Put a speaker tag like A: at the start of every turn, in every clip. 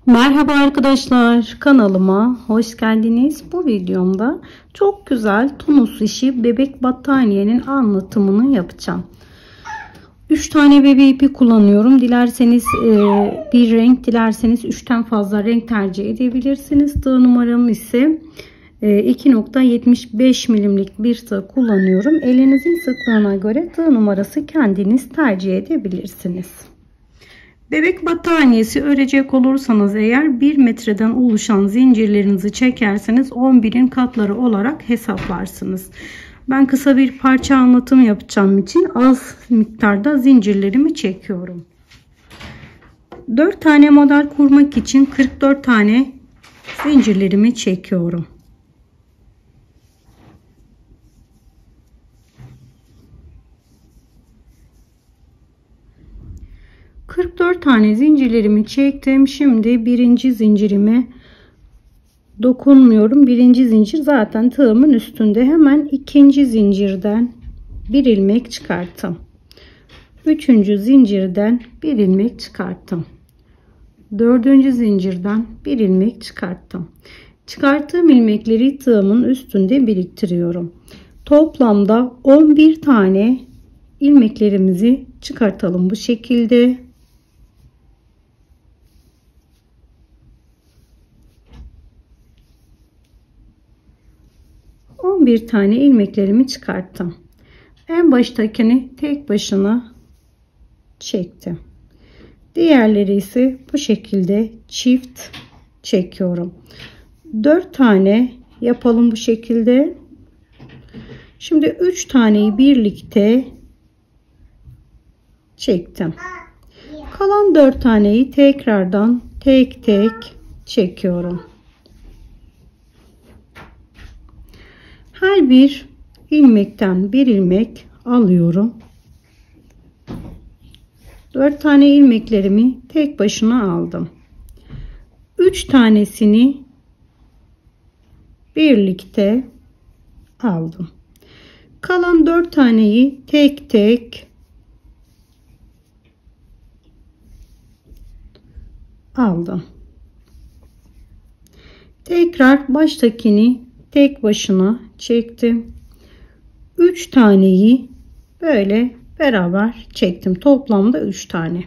A: Merhaba arkadaşlar, kanalıma hoş geldiniz. Bu videomda çok güzel tunus işi bebek battaniyenin anlatımını yapacağım. 3 tane bebe ipi kullanıyorum. Dilerseniz bir renk, dilerseniz 3'ten fazla renk tercih edebilirsiniz. Tığ numaram ise 2.75 milimlik bir tığ kullanıyorum. Elinizin sıklığına göre tığ numarası kendiniz tercih edebilirsiniz. Bebek battaniyesi örecek olursanız eğer 1 metreden oluşan zincirlerinizi çekerseniz 11'in katları olarak hesaplarsınız. Ben kısa bir parça anlatım yapacağım için az miktarda zincirlerimi çekiyorum. 4 tane model kurmak için 44 tane zincirlerimi çekiyorum. ...44 tane zincirlerimi çektim. Şimdi birinci zincirime dokunmuyorum. Birinci zincir zaten tığımın üstünde. Hemen ikinci zincirden bir ilmek çıkarttım. Üçüncü zincirden bir ilmek çıkarttım. Dördüncü zincirden bir ilmek çıkarttım. Çıkarttığım ilmekleri tığımın üstünde biriktiriyorum. Toplamda 11 tane ilmeklerimizi çıkartalım bu şekilde. Bir tane ilmeklerimi çıkarttım. En baştakini tek başına çektim. Diğerleri ise bu şekilde çift çekiyorum. 4 tane yapalım bu şekilde. Şimdi 3 taneyi birlikte çektim. Kalan 4 taneyi tekrardan tek tek çekiyorum. Her bir ilmekten bir ilmek alıyorum. 4 tane ilmeklerimi tek başına aldım. 3 tanesini birlikte aldım. Kalan 4 taneyi tek tek aldım. Tekrar baştakini tek başına çektim. 3 taneyi böyle beraber çektim. Toplamda 3 tane.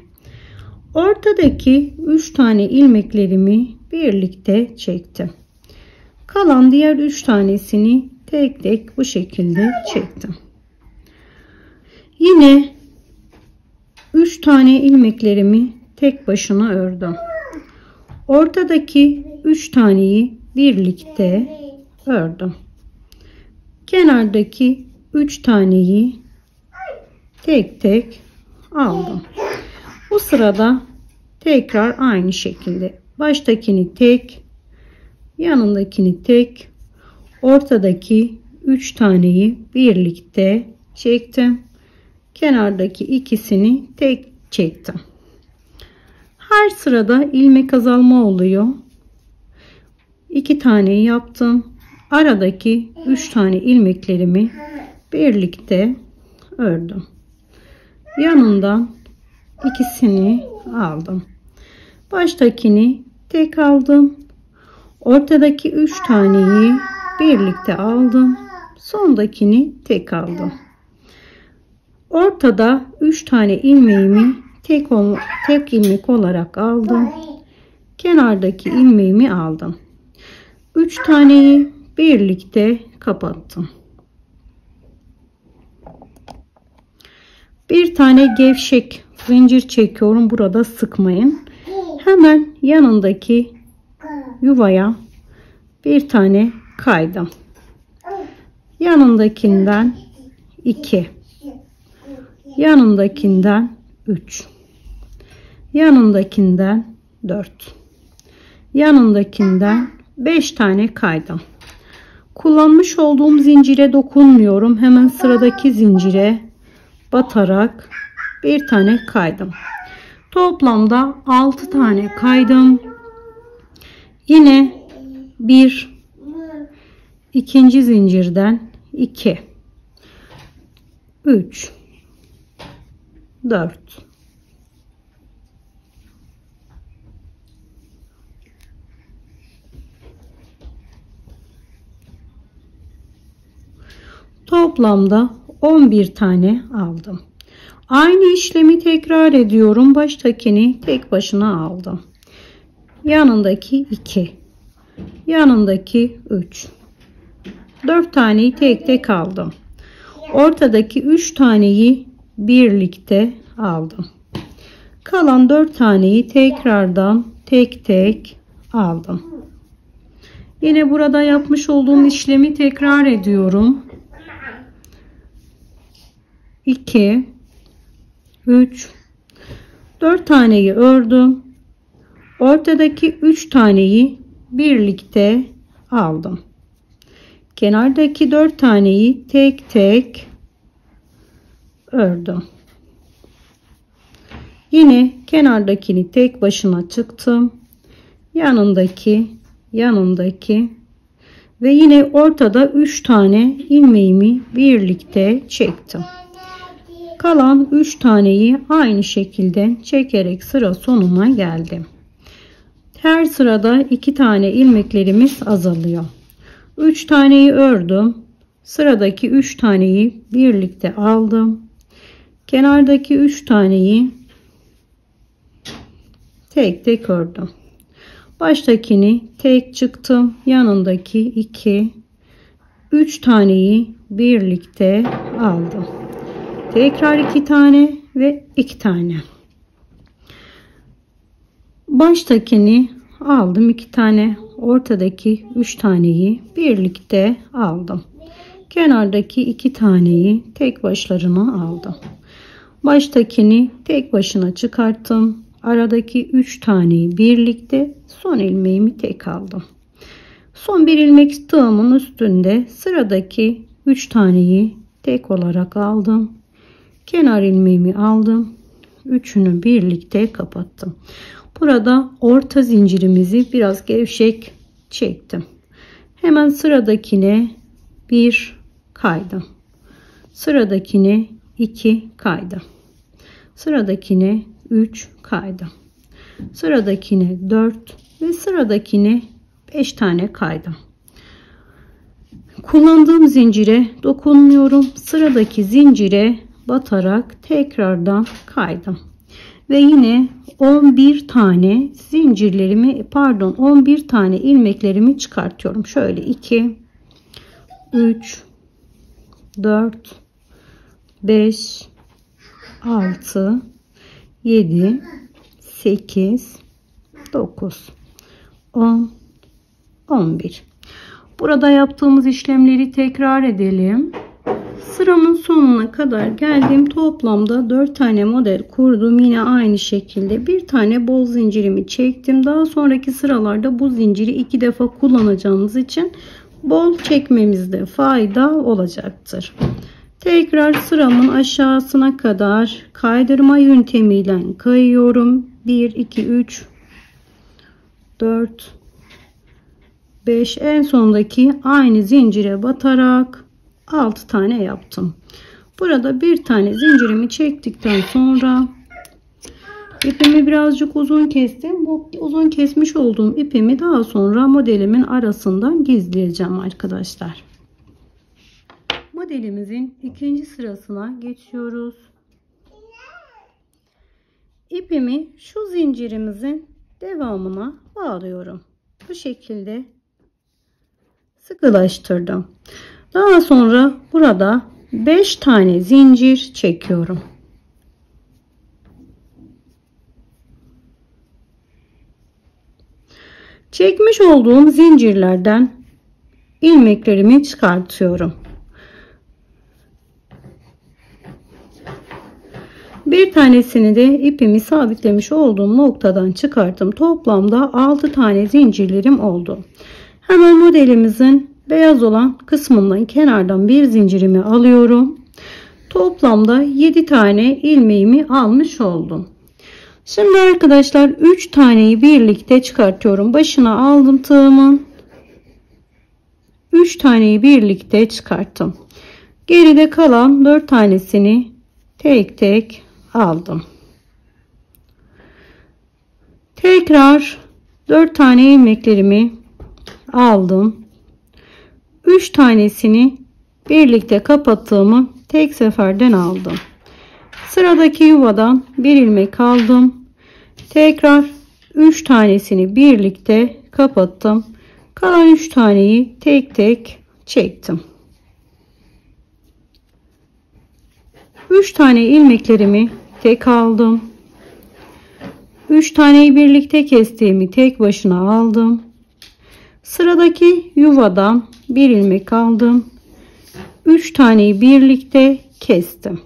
A: Ortadaki 3 tane ilmeklerimi birlikte çektim. Kalan diğer 3 tanesini tek tek bu şekilde çektim. Yine 3 tane ilmeklerimi tek başına ördüm. Ortadaki 3 taneyi birlikte ördüm. Kenardaki 3 taneyi tek tek aldım. Bu sırada tekrar aynı şekilde baştakini tek, yanındakini tek, ortadaki 3 taneyi birlikte çektim. Kenardaki ikisini tek çektim. Her sırada ilmek azalma oluyor. 2 tane yaptım. Aradaki 3 tane ilmeklerimi birlikte ördüm. Yanından ikisini aldım. Baştakini tek aldım. Ortadaki 3 taneyi birlikte aldım. Sondakini tek aldım. Ortada 3 tane ilmeğimi tek ilmek olarak aldım. Kenardaki ilmeğimi aldım. 3 taneyi birlikte kapattım. Bir tane gevşek zincir çekiyorum. Burada sıkmayın. Hemen yanındaki yuvaya bir tane kaydım. Yanındakinden 2, yanındakinden 3, yanındakinden 4, yanındakinden 5 tane kaydım. Kullanmış olduğum zincire dokunmuyorum. Hemen sıradaki zincire batarak bir tane kaydım. Toplamda 6 tane kaydım. Yine bir ikinci zincirden 2, 3, 4, Toplamda 11 tane aldım. Aynı işlemi tekrar ediyorum. Baştakini tek başına aldım. Yanındaki 2. Yanındaki 3. 4 taneyi tek tek aldım. Ortadaki 3 taneyi birlikte aldım. Kalan 4 taneyi tekrardan tek tek aldım. Yine burada yapmış olduğum işlemi tekrar ediyorum. 2 3 4 taneyi ördüm. Ortadaki 3 taneyi birlikte aldım. Kenardaki 4 taneyi tek tek ördüm. Yine kenardakini tek başına çıktım. Yanındaki ve yine ortada 3 tane ilmeğimi birlikte çektim. Kalan 3 taneyi aynı şekilde çekerek sıra sonuna geldim. Her sırada 2 tane ilmeklerimiz azalıyor. 3 taneyi ördüm. Sıradaki 3 taneyi birlikte aldım. Kenardaki 3 taneyi tek tek ördüm. Baştakini tek çıktım. Yanındaki 2 3 taneyi birlikte aldım. Tekrar 2 tane ve 2 tane. Baştakini aldım 2 tane. Ortadaki 3 taneyi birlikte aldım. Kenardaki 2 taneyi tek başlarına aldım. Baştakini tek başına çıkarttım. Aradaki 3 taneyi birlikte, son ilmeğimi tek aldım. Son bir ilmek tığımın üstünde sıradaki 3 taneyi tek olarak aldım. Kenar ilmeğimi aldım. Üçünü birlikte kapattım. Burada orta zincirimizi biraz gevşek çektim. Hemen sıradakine 1 kaydım. Sıradakine 2 kaydım. Sıradakine 3 kaydım. Sıradakine 4 ve sıradakine 5 tane kaydım. Kullandığım zincire dokunmuyorum. Sıradaki zincire batarak tekrardan kaydım. Ve yine 11 tane zincirlerimi 11 tane ilmeklerimi çıkartıyorum. Şöyle 2 3 4 5 6 7 8 9 10 11. Burada yaptığımız işlemleri tekrar edelim. Sıramın sonuna kadar geldim. Toplamda 4 tane model kurdum. Yine aynı şekilde bir tane bol zincirimi çektim. Daha sonraki sıralarda bu zinciri 2 defa kullanacağımız için bol çekmemizde fayda olacaktır. Tekrar sıramın aşağısına kadar kaydırma yöntemiyle kayıyorum. 1 2 3 4 5, en sondaki aynı zincire batarak 6 tane yaptım. Burada bir tane zincirimi çektikten sonra ipimi birazcık uzun kestim. Bu uzun kesmiş olduğum ipimi daha sonra modelimin arasından gizleyeceğim arkadaşlar. Modelimizin ikinci sırasına geçiyoruz. İpimi şu zincirimizin devamına bağlıyorum. Bu şekilde sıkılaştırdım. Daha sonra burada 5 tane zincir çekiyorum. Çekmiş olduğum zincirlerden ilmeklerimi çıkartıyorum. Bir tanesini de ipimi sabitlemiş olduğum noktadan çıkarttım. Toplamda 6 tane zincirlerim oldu. Hemen modelimizin beyaz olan kısmından kenardan bir zincirimi alıyorum. Toplamda 7 tane ilmeğimi almış oldum. Şimdi arkadaşlar 3 taneyi birlikte çıkartıyorum. Başına aldım tığımın. 3 taneyi birlikte çıkarttım. Geride kalan 4 tanesini tek tek aldım. Tekrar 4 tane ilmeklerimi aldım. 3 tanesini birlikte kapattığımı tek seferden aldım. Sıradaki yuvadan bir ilmek aldım. Tekrar 3 tanesini birlikte kapattım. Kalan 3 taneyi tek tek çektim. 3 tane ilmeklerimi tek aldım. 3 taneyi birlikte kestiğimi tek başına aldım. Sıradaki yuvadan bir ilmek aldım. 3 taneyi birlikte kestim.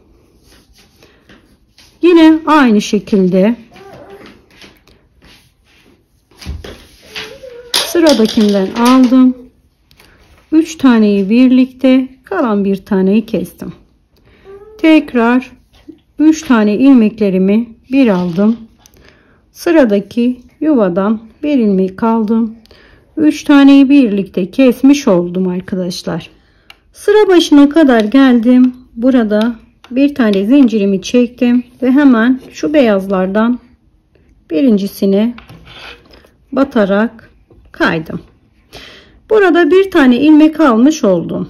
A: Yine aynı şekilde sıradakinden aldım. 3 taneyi birlikte, kalan bir taneyi kestim. Tekrar 3 tane ilmeklerimi bir aldım. Sıradaki yuvadan bir ilmek aldım. 3 taneyi birlikte kesmiş oldum arkadaşlar. Sıra başına kadar geldim. Burada bir tane zincirimi çektim ve hemen şu beyazlardan birincisine batarak kaydım. Burada bir tane ilmek almış oldum.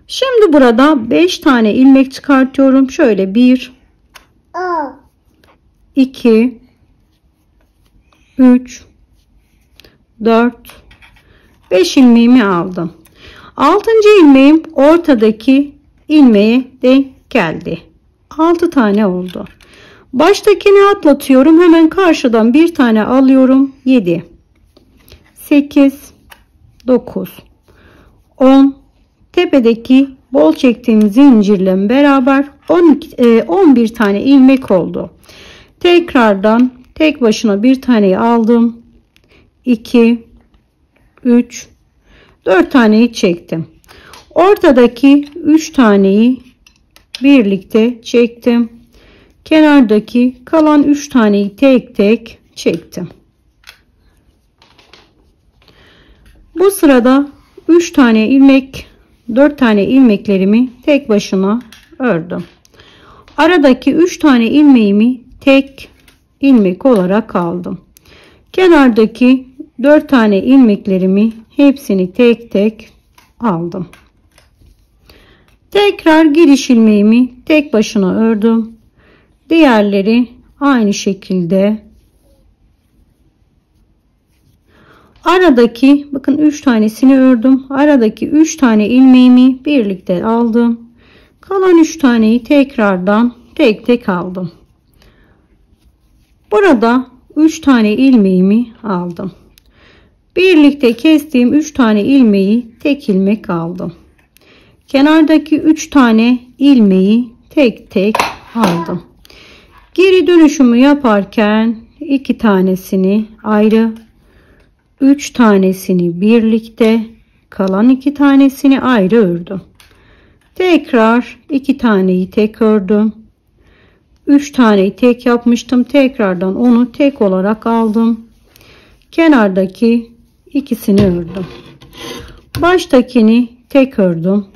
A: Şimdi burada 5 tane ilmek çıkartıyorum. Şöyle 1 2 3 4 5 ilmeğimi aldım. 6. ilmeğim ortadaki ilmeğe denk geldi. 6 tane oldu. Baştakini atlatıyorum. Hemen karşıdan bir tane alıyorum. 7 8 9 10 tepedeki bol çektiğim zincirle beraber 11 tane ilmek oldu. Tekrardan tek başına bir taneyi aldım. 2 3 4 taneyi çektim. Ortadaki 3 taneyi birlikte çektim. Kenardaki kalan 3 taneyi tek tek çektim. Bu sırada 3 tane ilmek, 4 tane ilmeklerimi tek başına ördüm. Aradaki 3 tane ilmeğimi tek ilmek olarak aldım. Kenardaki 4 tane ilmeklerimi hepsini tek tek aldım. Tekrar giriş ilmeğimi tek başına ördüm. Diğerleri aynı şekilde. Aradaki bakın 3 tanesini ördüm. Aradaki 3 tane ilmeğimi birlikte aldım. Kalan 3 taneyi tekrardan tek tek aldım. Burada 3 tane ilmeğimi aldım. Birlikte kestiğim 3 tane ilmeği tek ilmek aldım. Kenardaki 3 tane ilmeği tek tek aldım. Geri dönüşümü yaparken 2 tanesini ayrı, 3 tanesini birlikte, kalan 2 tanesini ayrı ördüm. Tekrar 2 taneyi tek ördüm. 3 taneyi tek yapmıştım. Tekrardan onu tek olarak aldım. Kenardaki ikisini ördüm. Baştakini tek ördüm.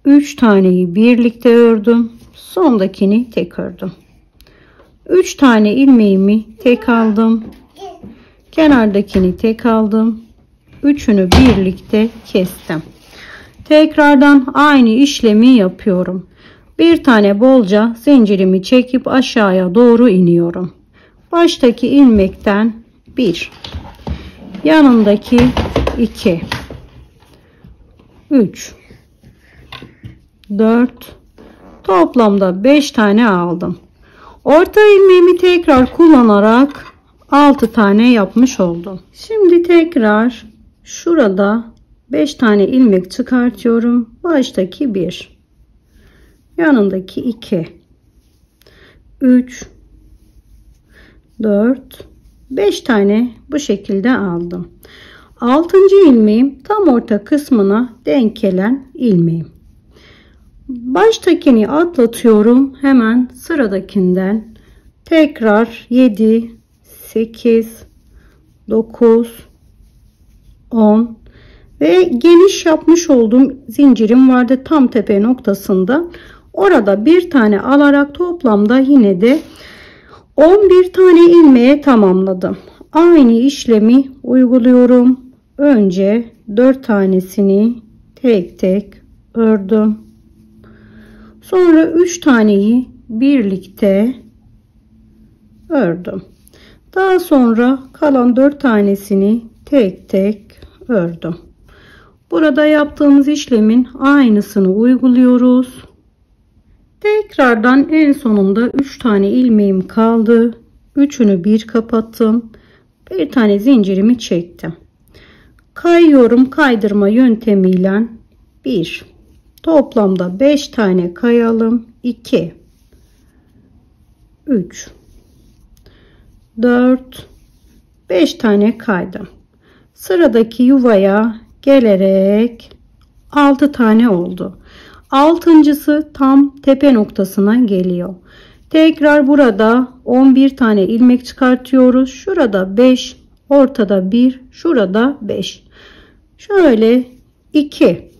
A: 3 taneyi birlikte ördüm. Sondakini tek ördüm. 3 tane ilmeğimi tek aldım. Kenardakini tek aldım. Üçünü birlikte kestim. Tekrardan aynı işlemi yapıyorum. Bir tane bolca zincirimi çekip aşağıya doğru iniyorum. Baştaki ilmekten 1, yanındaki 2, 3, 4, toplamda 5 tane aldım. Orta ilmeğimi tekrar kullanarak 6 tane yapmış oldum. Şimdi tekrar şurada 5 tane ilmek çıkartıyorum. Baştaki 1, yanındaki 2, 3, 4, 5 tane bu şekilde aldım. 6. ilmeğim tam orta kısmına denk gelen ilmeğim. Baştakini atlatıyorum. Hemen sıradakinden tekrar 7, 8, 9, 10 ve geniş yapmış olduğum zincirim vardı tam tepe noktasında. Orada bir tane alarak toplamda yine de 11 tane ilmeğe tamamladım. Aynı işlemi uyguluyorum. önce 4 tanesini tek tek ördüm. Sonra 3 taneyi birlikte ördüm. Daha sonra kalan 4 tanesini tek tek ördüm. Burada yaptığımız işlemin aynısını uyguluyoruz. Tekrardan en sonunda 3 tane ilmeğim kaldı. Üçünü bir kapattım. Bir tane zincirimi çektim. Kayıyorum kaydırma yöntemiyle 1. Toplamda 5 tane kayalım. 2 3 4 5 tane kaydım. Sıradaki yuvaya gelerek 6 tane oldu. Altıncısı tam tepe noktasına geliyor. Tekrar burada 11 tane ilmek çıkartıyoruz. Şurada 5, ortada 1, şurada 5. Şöyle 2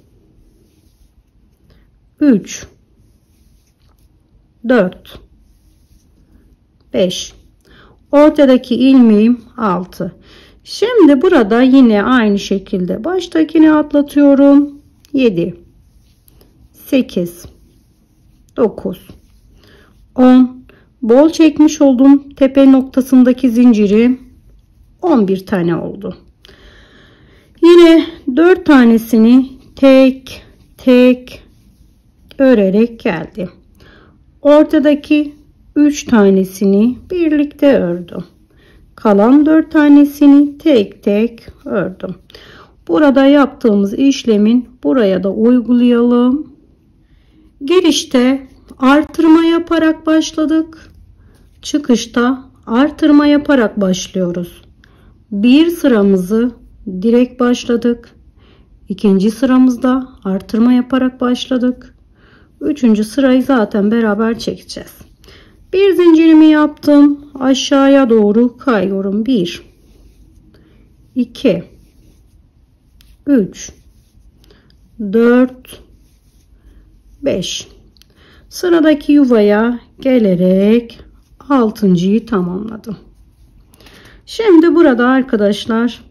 A: 3 4 5. Ortadaki ilmeğim 6. Şimdi burada yine aynı şekilde baştakini atlatıyorum. 7 8 9 10. Bol çekmiş olduğum tepe noktasındaki zinciri 11 tane oldu. Yine 4 tanesini tek tek örerek geldi. Ortadaki 3 tanesini birlikte ördüm. Kalan 4 tanesini tek tek ördüm. Burada yaptığımız işlemin buraya da uygulayalım. Girişte artırma yaparak başladık. Çıkışta artırma yaparak başlıyoruz. Bir sıramızı direkt başladık. İkinci sıramızda artırma yaparak başladık. Üçüncü sırayı zaten beraber çekeceğiz. Bir zincirimi yaptım. Aşağıya doğru kayıyorum. 1 2 3 4 5. Sıradaki yuvaya gelerek 6.'yı tamamladım. Şimdi burada arkadaşlar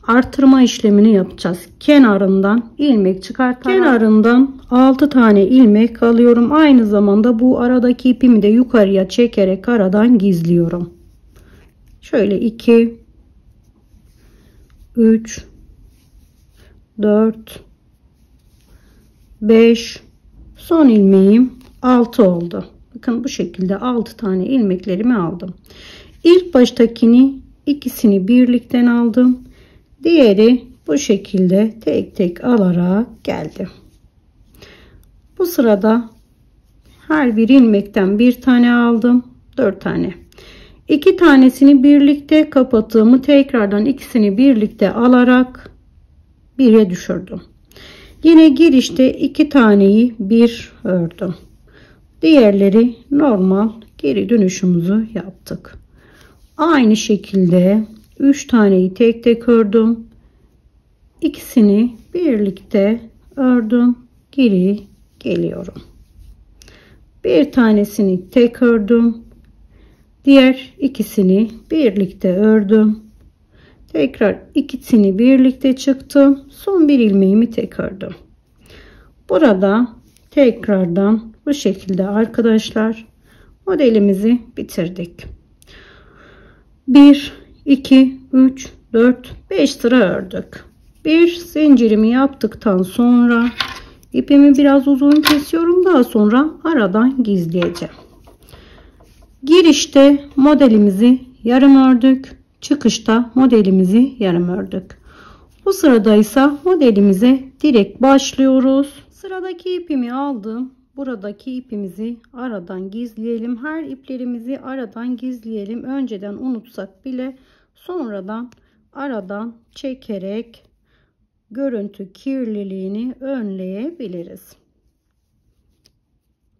A: artırma işlemini yapacağız. Kenarından ilmek çıkartarak kenarından 6 tane ilmek alıyorum. Aynı zamanda bu aradaki ipimi de yukarıya çekerek aradan gizliyorum. Şöyle 2 3 4 5. Son ilmeğim 6 oldu. Bakın bu şekilde 6 tane ilmeklerimi aldım. İlk baştakini ikisini birlikten aldım. Diğeri bu şekilde tek tek alarak geldim. Bu sırada her bir ilmekten bir tane aldım. 4 tane. 2 tanesini birlikte kapattığımı tekrardan ikisini birlikte alarak 1'e düşürdüm. Yine girişte 2 taneyi bir ördüm. Diğerleri normal geri dönüşümüzü yaptık. Aynı şekilde 3 taneyi tek tek ördüm. İkisini birlikte ördüm. Geri geliyorum. Bir tanesini tek ördüm. Diğer ikisini birlikte ördüm. Tekrar ikisini birlikte çıktım. Son bir ilmeğimi tek ördüm. Burada tekrardan bu şekilde arkadaşlar modelimizi bitirdik. 1 2 3 4 5 sıra ördük. Bir zincirimi yaptıktan sonra ipimi biraz uzun kesiyorum. Daha sonra aradan gizleyeceğim. Girişte modelimizi yarım ördük. Çıkışta modelimizi yarım ördük. Bu sırada ise modelimize direkt başlıyoruz. Sıradaki ipimi aldım. Buradaki ipimizi aradan gizleyelim. Her iplerimizi aradan gizleyelim. Önceden unutsak bile sonradan aradan çekerek görüntü kirliliğini önleyebiliriz.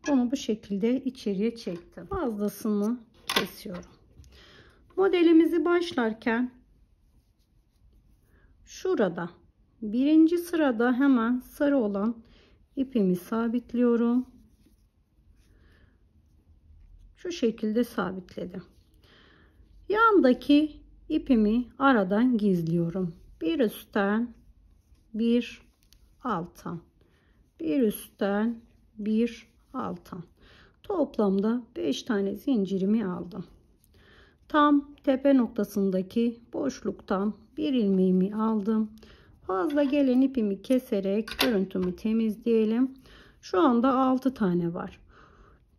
A: Bunu bu şekilde içeriye çektim. Fazlasını kesiyorum. Modelimizi başlarken şurada birinci sırada hemen sarı olan ipimi sabitliyorum. Şu şekilde sabitledim. Yandaki ipimi aradan gizliyorum. bir üstten bir alttan, bir üstten bir alttan. Toplamda 5 tane zincirimi aldım. Tam tepe noktasındaki boşluktan bir ilmeğimi aldım. Fazla gelen ipimi keserek görüntümü temizleyelim. Şu anda 6 tane var.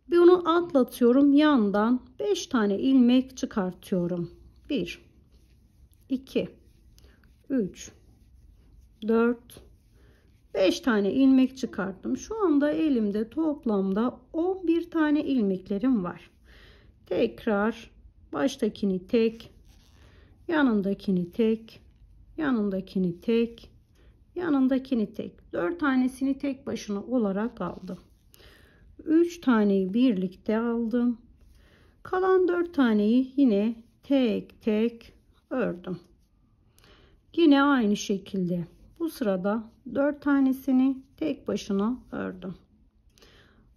A: Bunu atlatıyorum. Yandan 5 tane ilmek çıkartıyorum. 1 2 3 4 5 tane ilmek çıkarttım. Şu anda elimde toplamda 11 tane ilmeklerim var. Tekrar baştakini tek, yanındakini tek, yanındakini tek, yanındakini tek. 4 tanesini tek başına olarak aldım. 3 taneyi birlikte aldım. Kalan 4 taneyi yine tek tek ördüm. Yine aynı şekilde bu sırada 4 tanesini tek başına ördüm.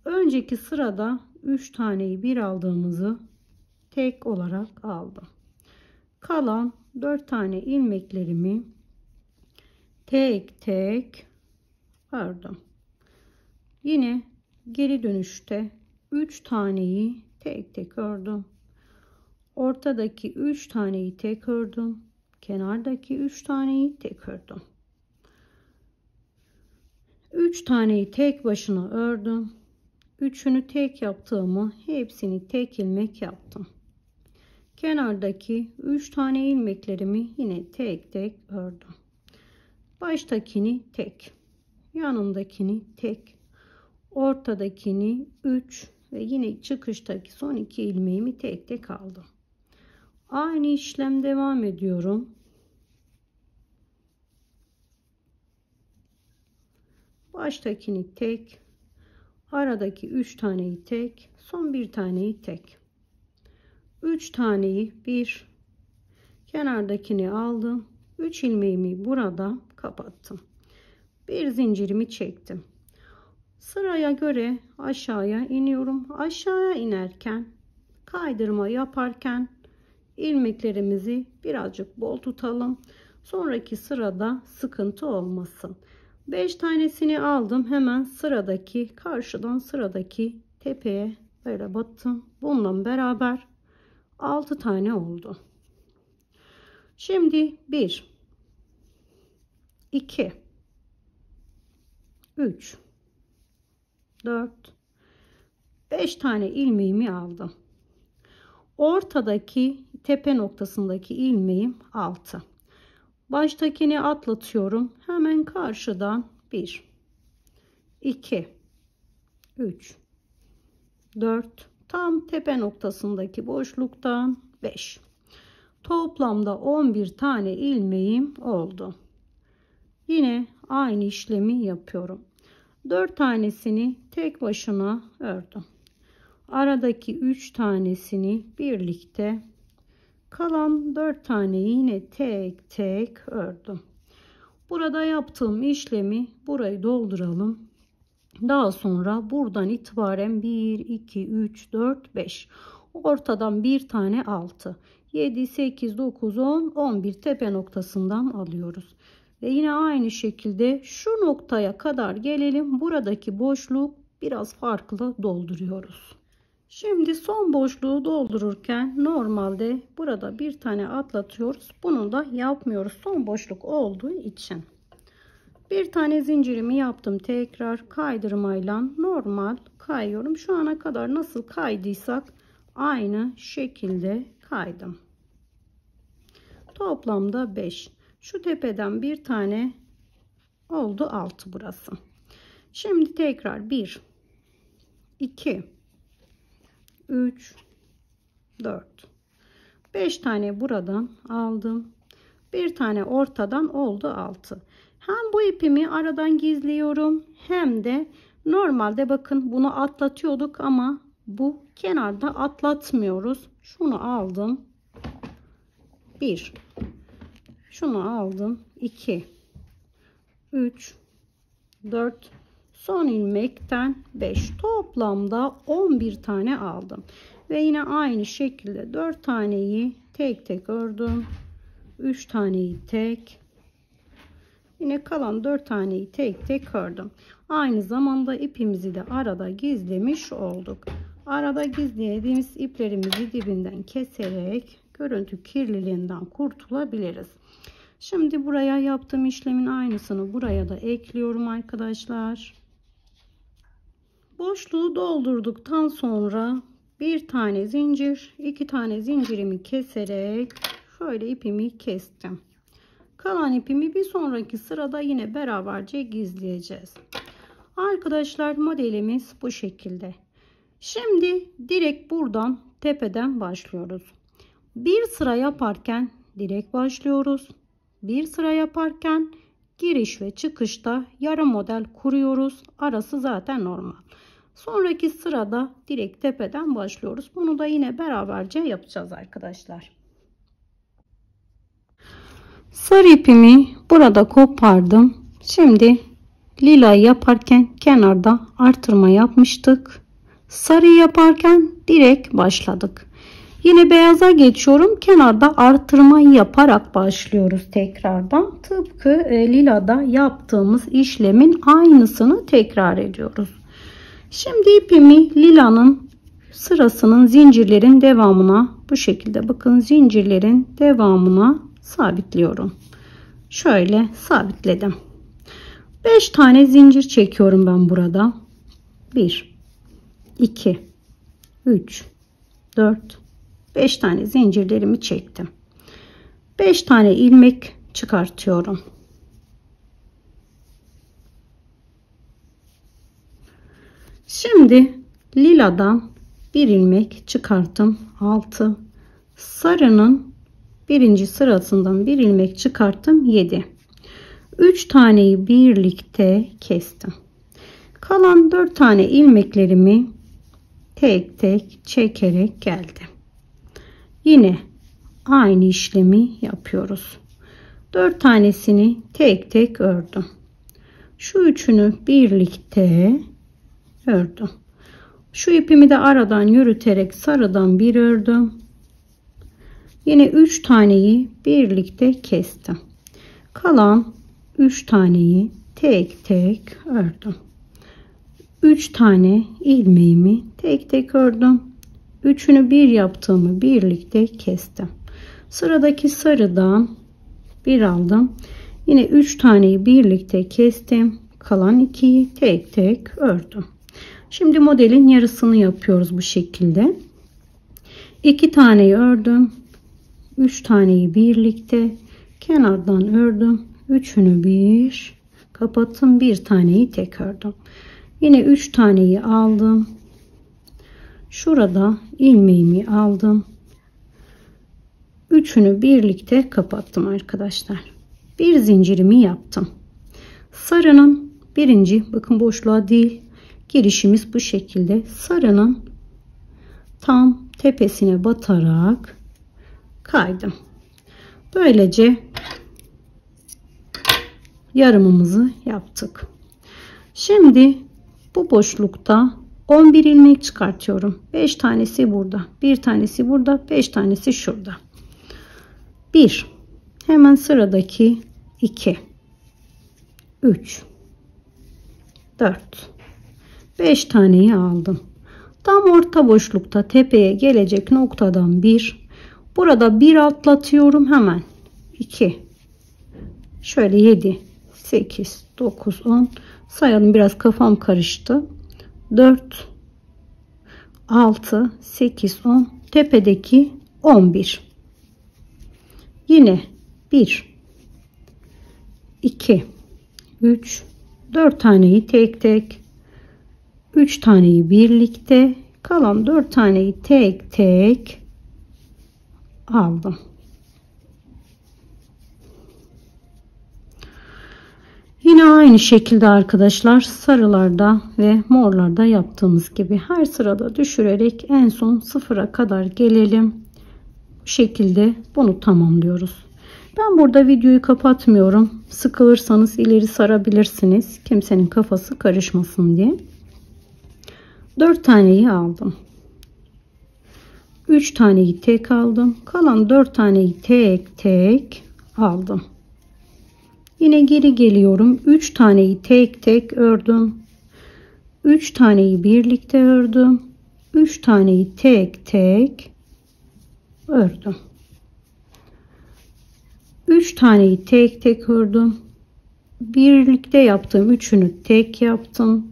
A: Önceki sırada 3 taneyi bir aldığımızı tek olarak aldım. Kalan 4 tane ilmeklerimi tek tek ördüm. Yine geri dönüşte 3 taneyi tek tek ördüm. Ortadaki 3 taneyi tek ördüm. Kenardaki 3 taneyi tek ördüm. 3 taneyi tek başına ördüm. Üçünü tek yaptığımı hepsini tek ilmek yaptım. Kenardaki 3 tane ilmeklerimi yine tek tek ördüm. Baştakini tek, yanındakini tek, ortadakini 3 ve yine çıkıştaki son 2 ilmeğimi tek tek aldım. Aynı işlem devam ediyorum. Baştakini tek, aradaki 3 taneyi tek, son bir taneyi tek. 3 taneyi bir, kenardakini aldım. 3 ilmeğimi burada kapattım. Bir zincirimi çektim. Sıraya göre aşağıya iniyorum. Aşağıya inerken, kaydırma yaparken ilmeklerimizi birazcık bol tutalım. Sonraki sırada sıkıntı olmasın. 5 tanesini aldım. Hemen sıradaki, karşıdan sıradaki tepeye böyle battım. Bununla beraber 6 tane oldu. Şimdi 1 2 3 4 5 tane ilmeğimi aldım. Ortadaki tepe noktasındaki ilmeğim 6. Baştakini atlatıyorum. Hemen karşıdan 1 2 3 4 tam tepe noktasındaki boşluktan 5. Toplamda 11 tane ilmeğim oldu. Yine aynı işlemi yapıyorum. 4 tanesini tek başına ördüm. Aradaki 3 tanesini birlikte, kalan 4 taneyi yine tek tek ördüm. Burada yaptığım işlemi burayı dolduralım. Daha sonra buradan itibaren 1 2 3 4 5, ortadan bir tane 6 7 8 9 10 11 tepe noktasından alıyoruz. Ve yine aynı şekilde şu noktaya kadar gelelim. Buradaki boşluk biraz farklı dolduruyoruz. Şimdi son boşluğu doldururken normalde burada bir tane atlatıyoruz. Bunu da yapmıyoruz son boşluk olduğu için. Bir tane zincirimi yaptım. Tekrar kaydırmayla normal kayıyorum. Şu ana kadar nasıl kaydıysak aynı şekilde kaydım. Toplamda 5. Şu tepeden bir tane oldu, 6 burası. Şimdi tekrar 1 2 3 4 5 tane buradan aldım. Bir tane ortadan oldu 6. Hem bu ipimi aradan gizliyorum hem de normalde bakın bunu atlatıyorduk ama bu kenarda atlatmıyoruz. Şunu aldım. 1 şunu aldım. 2 3 4 son ilmekten 5, toplamda 11 tane aldım. Ve yine aynı şekilde 4 taneyi tek tek ördüm. 3 taneyi tek, Yine kalan 4 taneyi tek tek ördüm. Aynı zamanda ipimizi de arada gizlemiş olduk. Arada gizlediğimiz iplerimizi dibinden keserek görüntü kirliliğinden kurtulabiliriz. Şimdi buraya yaptığım işlemin aynısını buraya da ekliyorum arkadaşlar. Boşluğu doldurduktan sonra bir tane zincir, 2 tane zincirimi keserek şöyle ipimi kestim. Kalan ipimi bir sonraki sırada yine beraberce gizleyeceğiz. Arkadaşlar modelimiz bu şekilde. Şimdi direkt buradan tepeden başlıyoruz. Bir sıra yaparken direkt başlıyoruz. Bir sıra yaparken giriş ve çıkışta yarım model kuruyoruz. Arası zaten normal. Sonraki sırada direkt tepeden başlıyoruz. Bunu da yine beraberce yapacağız arkadaşlar. Sarı ipimi burada kopardım. Şimdi lila yaparken kenarda artırma yapmıştık. Sarı yaparken direkt başladık. Yine beyaza geçiyorum. Kenarda artırma yaparak başlıyoruz tekrardan. Tıpkı lilada yaptığımız işlemin aynısını tekrar ediyoruz. Şimdi ipimi lilanın sırasının zincirlerin devamına bu şekilde bakın zincirlerin devamına sabitliyorum. Şöyle sabitledim. 5 tane zincir çekiyorum ben burada. 1 2 3 4 5 tane zincirlerimi çektim. 5 tane ilmek çıkartıyorum. Şimdi liladan bir ilmek çıkarttım. 6. Sarının birinci sırasından bir ilmek çıkarttım. 7. 3 taneyi birlikte kestim. Kalan 4 tane ilmeklerimi tek tek çekerek geldim. Yine aynı işlemi yapıyoruz. 4 tanesini tek tek ördüm. Şu üçünü birlikte ördüm. Şu ipimi de aradan yürüterek sarıdan bir ördüm. Yine 3 taneyi birlikte kestim. Kalan 3 taneyi tek tek ördüm. 3 tane ilmeğimi tek tek ördüm. Üçünü bir yaptığımı birlikte kestim. Sıradaki sarıdan bir aldım. Yine 3 taneyi birlikte kestim. Kalan 2'yi tek tek ördüm. Şimdi modelin yarısını yapıyoruz bu şekilde. 2 taneyi ördüm. 3 taneyi birlikte kenardan ördüm. Üçünü bir kapattım. Bir taneyi tek ördüm. Yine 3 taneyi aldım. Şurada ilmeğimi aldım. Üçünü birlikte kapattım arkadaşlar. Bir zincirimi yaptım. Sarının birinci bakın boşluğa değil girişimiz bu şekilde. Sarının tam tepesine batarak kaydım. Böylece yarımımızı yaptık. Şimdi bu boşlukta 11 ilmek çıkartıyorum. 5 tanesi burada, bir tanesi burada, 5 tanesi şurada. 1 hemen sıradaki 2 3 4 5 taneyi aldım. Tam orta boşlukta tepeye gelecek noktadan 1 burada bir atlatıyorum hemen 2 şöyle 7 8 9 10 sayalım, biraz kafam karıştı. 4 6 8 10 tepedeki 11 yine 1 2 3 4 taneyi tek tek 3 taneyi birlikte kalan 4 taneyi tek tek aldım. Yine aynı şekilde arkadaşlar sarılarda ve morlarda yaptığımız gibi her sırada düşürerek en son sıfıra kadar gelelim. Bu şekilde bunu tamamlıyoruz. Ben burada videoyu kapatmıyorum. Sıkılırsanız ileri sarabilirsiniz. Kimsenin kafası karışmasın diye. 4 taneyi aldım. 3 taneyi tek aldım. Kalan 4 taneyi tek tek aldım. Yine geri geliyorum. 3 taneyi tek tek ördüm. 3 taneyi birlikte ördüm. 3 taneyi tek tek ördüm. 3 taneyi tek tek ördüm. Birlikte yaptığım üçünü tek yaptım.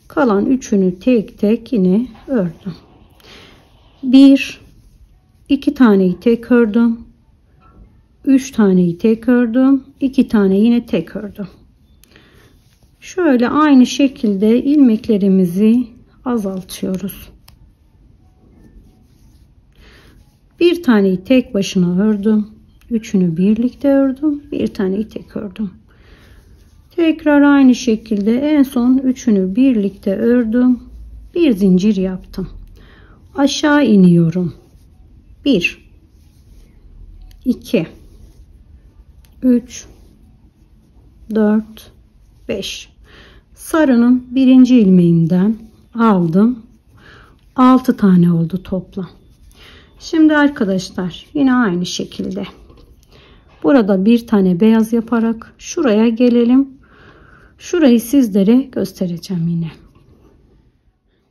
A: Kalan üçünü tek tek yine ördüm. 1 2 taneyi tek ördüm. 3 taneyi tek ördüm. 2 tane yine tek ördüm. Şöyle aynı şekilde ilmeklerimizi azaltıyoruz. Bir taneyi tek başına ördüm. Üçünü birlikte ördüm. Bir taneyi tek ördüm. Tekrar aynı şekilde en son üçünü birlikte ördüm. Bir zincir yaptım. Aşağı iniyorum. 1 2 3 4 5. Sarının birinci ilmeğinden aldım. 6 tane oldu toplam. Şimdi arkadaşlar yine aynı şekilde burada bir tane beyaz yaparak şuraya gelelim. Şurayı sizlere göstereceğim yine.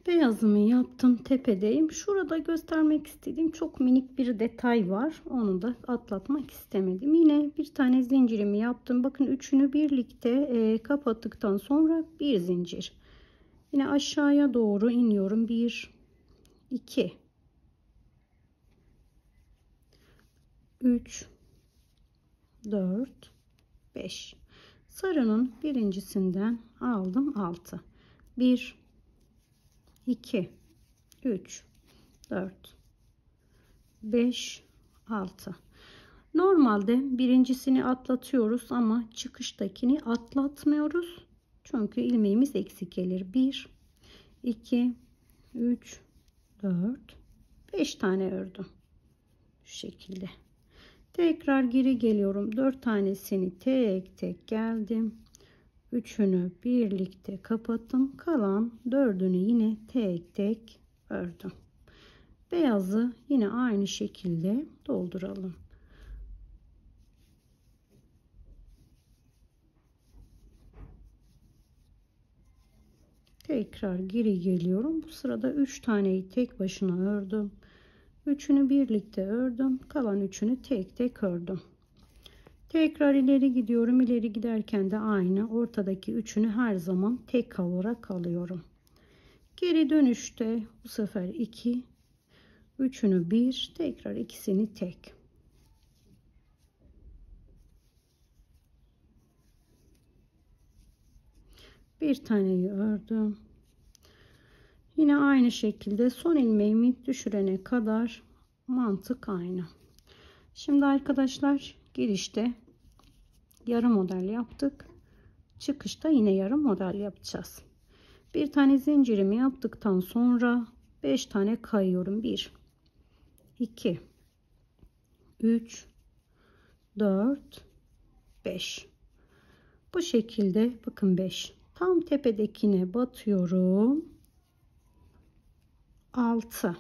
A: Beyazımı yaptım, tepedeyim. Şurada göstermek istediğim çok minik bir detay var. Onu da atlatmak istemedim. Yine bir tane zincirimi yaptım. Bakın üçünü birlikte kapattıktan sonra bir zincir. Yine aşağıya doğru iniyorum. 1 2 3 4 5. Sarının birincisinden aldım 6. 1 2 3 4 5 6. Normalde birincisini atlatıyoruz ama çıkıştakini atlatmıyoruz. Çünkü ilmeğimiz eksik gelir. 1 2 3 4 5 tane ördüm. Şu şekilde. Tekrar geri geliyorum. 4 tanesini tek tek geldim. Üçünü birlikte kapattım. Kalan dördünü yine tek tek ördüm. Beyazı yine aynı şekilde dolduralım. Tekrar geri geliyorum. Bu sırada 3 taneyi tek başına ördüm. Üçünü birlikte ördüm. Kalan üçünü tek tek ördüm. Tekrar ileri gidiyorum. İleri giderken de aynı. Ortadaki üçünü her zaman tek olarak alıyorum. Geri dönüşte bu sefer 2, üçünü 1, tekrar ikisini tek. Bir taneyi ördüm. Yine aynı şekilde son ilmeğimi düşürene kadar mantık aynı. Şimdi arkadaşlar girişte yarım model yaptık. Çıkışta yine yarım model yapacağız. Bir tane zincirimi yaptıktan sonra 5 tane kayıyorum. 1 2 3 4 5. Bu şekilde bakın 5. Tam tepedekine batıyorum. 6.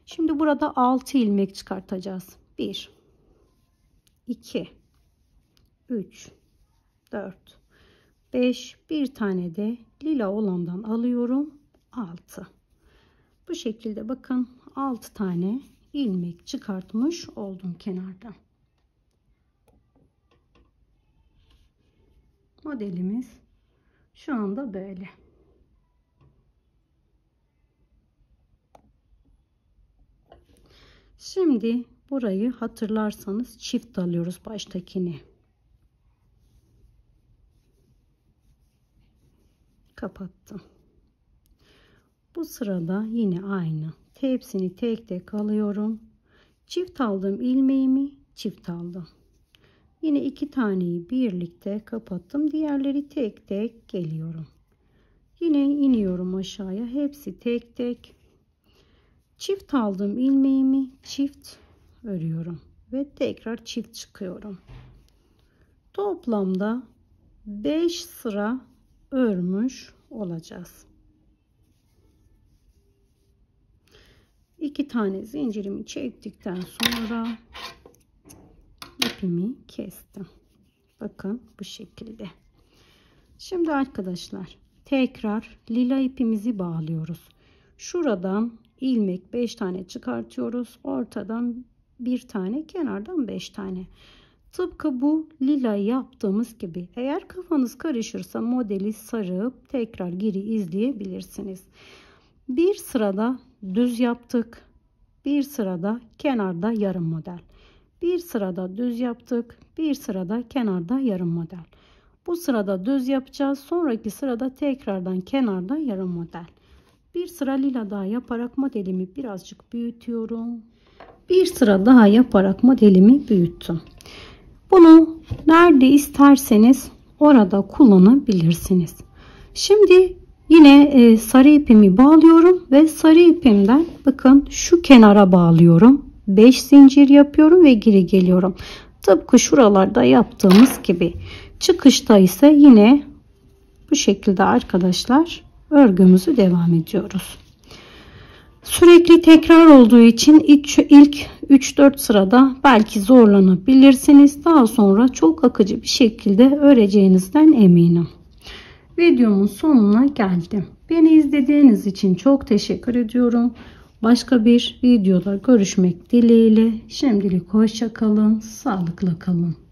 A: Şimdi burada 6 ilmek çıkartacağız. 1 2 3 4 5. Bir tane de lila olandan alıyorum. 6. Bu şekilde bakın 6 tane ilmek çıkartmış oldum kenardan. Modelimiz şu anda böyle. Şimdi burayı hatırlarsanız çift alıyoruz baştakini. Kapattım. Bu sırada yine aynı. Hepsini tek tek alıyorum. Çift aldığım ilmeğimi çift aldım. Yine 2 taneyi birlikte kapattım. Diğerleri tek tek geliyorum. Yine iniyorum aşağıya. Hepsi tek tek. Çift aldığım ilmeğimi çift örüyorum ve tekrar çift çıkıyorum. Toplamda 5 sıra örmüş olacağız. 2 tane zincirimi çektikten sonra ipimi kestim. Bakın bu şekilde. Şimdi arkadaşlar tekrar lila ipimizi bağlıyoruz. Şuradan ilmek 5 tane çıkartıyoruz. Ortadan bir tane, kenardan 5 tane. Tıpkı bu lila yaptığımız gibi. Eğer kafanız karışırsa modeli sarıp tekrar geri izleyebilirsiniz. Bir sırada düz yaptık. Bir sırada kenarda yarım model. Bir sırada düz yaptık. Bir sırada kenarda yarım model. Bu sırada düz yapacağız. Sonraki sırada tekrardan kenarda yarım model. Bir sıra lila daha yaparak modelimi birazcık büyütüyorum. Bir sıra daha yaparak modelimi büyüttüm. Bunu nerede isterseniz orada kullanabilirsiniz. Şimdi yine sarı ipimi bağlıyorum ve sarı ipimden bakın şu kenara bağlıyorum. 5 zincir yapıyorum ve geri geliyorum. Tıpkı şuralarda yaptığımız gibi. Çıkışta ise yine bu şekilde arkadaşlar örgümüzü devam ediyoruz. Sürekli tekrar olduğu için ilk 3-4 sırada belki zorlanabilirsiniz. Daha sonra çok akıcı bir şekilde öreceğinizden eminim. Videomun sonuna geldim. Beni izlediğiniz için çok teşekkür ediyorum. Başka bir videoda görüşmek dileğiyle. Şimdilik hoşça kalın, sağlıkla kalın.